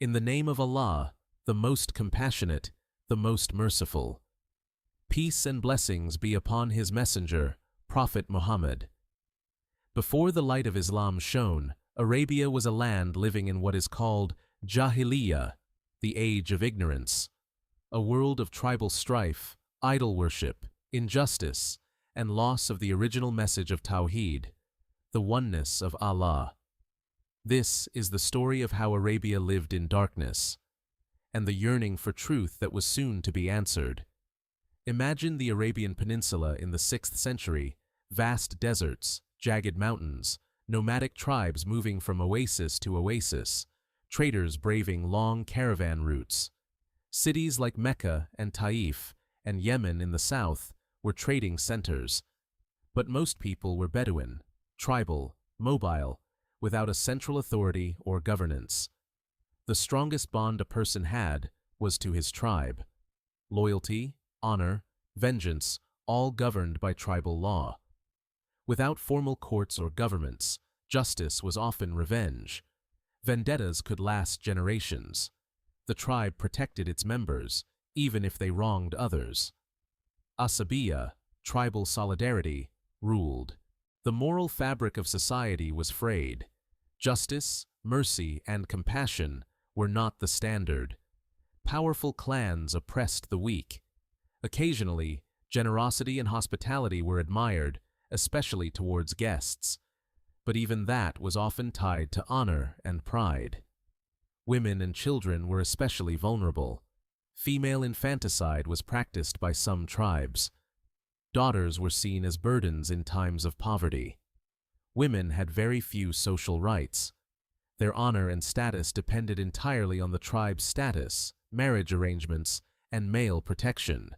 In the name of Allah, the most compassionate, the most merciful. Peace and blessings be upon his messenger, Prophet Muhammad. Before the light of Islam shone, Arabia was a land living in what is called Jāhiliyyah, the age of ignorance, a world of tribal strife, idol worship, injustice, and loss of the original message of Tawheed, the oneness of Allah. This is the story of how Arabia lived in darkness, and the yearning for truth that was soon to be answered. Imagine the Arabian Peninsula in the 6th century, vast deserts, jagged mountains, nomadic tribes moving from oasis to oasis, traders braving long caravan routes. Cities like Mecca and Taif and Yemen in the south were trading centers. But most people were Bedouin, tribal, mobile, without a central authority or governance. The strongest bond a person had was to his tribe. Loyalty, honor, vengeance, all governed by tribal law. Without formal courts or governments, justice was often revenge. Vendettas could last generations. The tribe protected its members, even if they wronged others. Asabiyyah, tribal solidarity, ruled. The moral fabric of society was frayed. Justice, mercy, and compassion were not the standard. Powerful clans oppressed the weak. Occasionally, generosity and hospitality were admired, especially towards guests. But even that was often tied to honor and pride. Women and children were especially vulnerable. Female infanticide was practiced by some tribes. Daughters were seen as burdens in times of poverty. Women had very few social rights. Their honor and status depended entirely on the tribe's status, marriage arrangements, and male protection.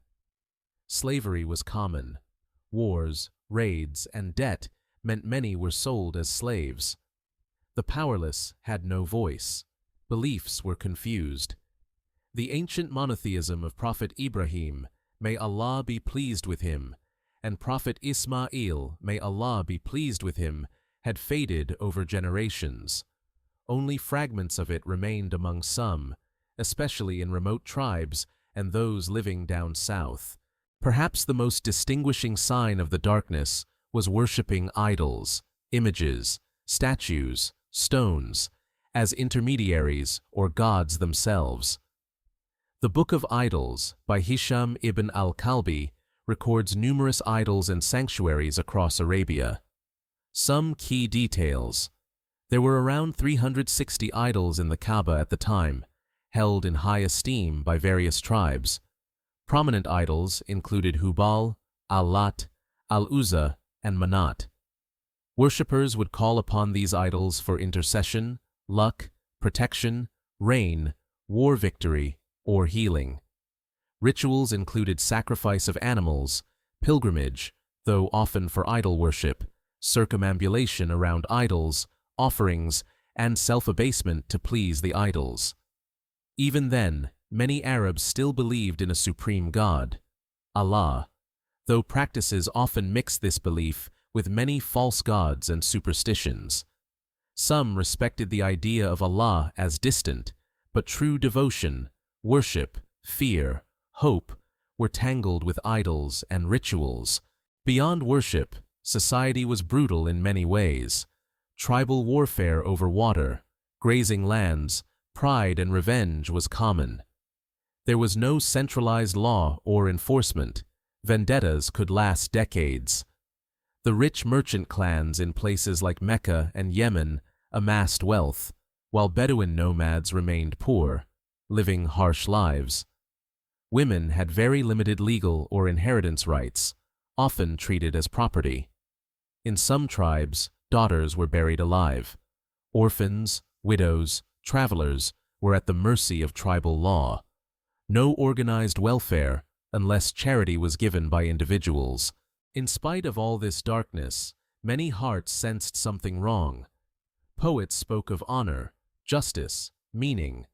Slavery was common. Wars, raids, and debt meant many were sold as slaves. The powerless had no voice. Beliefs were confused. The ancient monotheism of Prophet Ibrahim, may Allah be pleased with him, and Prophet Ismail, may Allah be pleased with him, had faded over generations. Only fragments of it remained among some, especially in remote tribes and those living down south. Perhaps the most distinguishing sign of the darkness was worshipping idols, images, statues, stones, as intermediaries or gods themselves. The Book of Idols by Hisham ibn al-Kalbi records numerous idols and sanctuaries across Arabia. Some key details. There were around 360 idols in the Kaaba at the time, held in high esteem by various tribes. Prominent idols included Hubal, Al-Lat, Al-Uzza, and Manat. Worshippers would call upon these idols for intercession, luck, protection, rain, war victory, or healing. Rituals included sacrifice of animals, pilgrimage, though often for idol worship, circumambulation around idols, offerings, and self-abasement to please the idols. Even then, many Arabs still believed in a supreme God, Allah, though practices often mixed this belief with many false gods and superstitions. Some respected the idea of Allah as distant, but true devotion, worship, fear, hope were tangled with idols and rituals. Beyond worship, society was brutal in many ways. Tribal warfare over water, grazing lands, pride and revenge was common. There was no centralized law or enforcement. Vendettas could last decades. The rich merchant clans in places like Mecca and Yemen amassed wealth, while Bedouin nomads remained poor, living harsh lives. Women had very limited legal or inheritance rights, often treated as property. In some tribes, daughters were buried alive. Orphans, widows, travelers were at the mercy of tribal law. No organized welfare, unless charity was given by individuals. In spite of all this darkness, many hearts sensed something wrong. Poets spoke of honor, justice, meaning.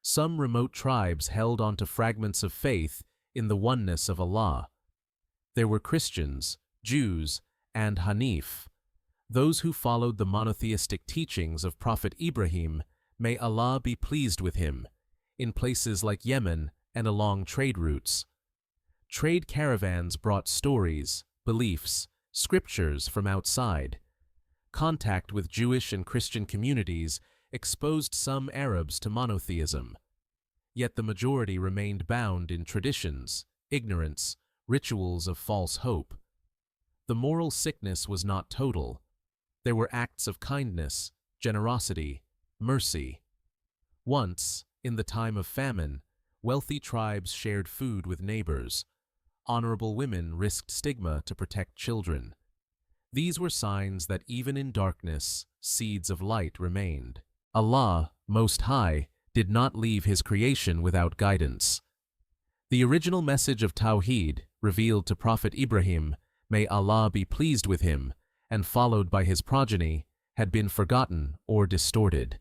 Some remote tribes held onto fragments of faith in the oneness of Allah. There were Christians, Jews, and Hanif, those who followed the monotheistic teachings of Prophet Ibrahim, may Allah be pleased with him, in places like Yemen and along trade routes. Trade caravans brought stories, beliefs, scriptures from outside. Contact with Jewish and Christian communities exposed some Arabs to monotheism. Yet the majority remained bound in traditions, ignorance, rituals of false hope. The moral sickness was not total. There were acts of kindness, generosity, mercy. Once, in the time of famine, wealthy tribes shared food with neighbors. Honorable women risked stigma to protect children. These were signs that even in darkness, seeds of light remained. Allah, Most High, did not leave His creation without guidance. The original message of Tawheed, revealed to Prophet Ibrahim, may Allah be pleased with him, and followed by his progeny, had been forgotten or distorted.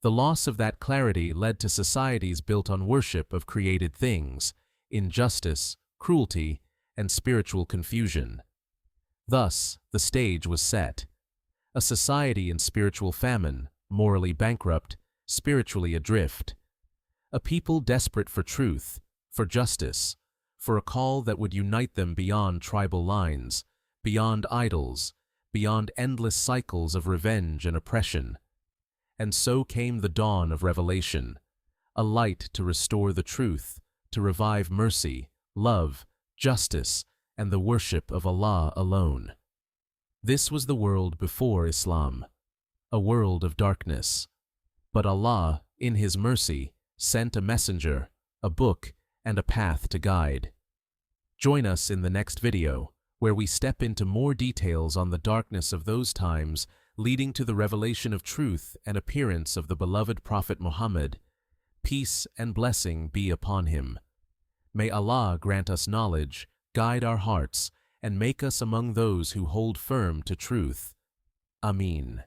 The loss of that clarity led to societies built on worship of created things, injustice, cruelty, and spiritual confusion. Thus, the stage was set. A society in spiritual famine, morally bankrupt, spiritually adrift. A people desperate for truth, for justice, for a call that would unite them beyond tribal lines, beyond idols, beyond endless cycles of revenge and oppression. And so came the dawn of revelation, a light to restore the truth, to revive mercy, love, justice, and the worship of Allah alone. This was the world before Islam, a world of darkness. But Allah, in His mercy, sent a messenger, a book, and a path to guide. Join us in the next video, where we step into more details on the darkness of those times, leading to the revelation of truth and appearance of the beloved Prophet Muhammad. Peace and blessing be upon him. May Allah grant us knowledge, guide our hearts, and make us among those who hold firm to truth. Ameen.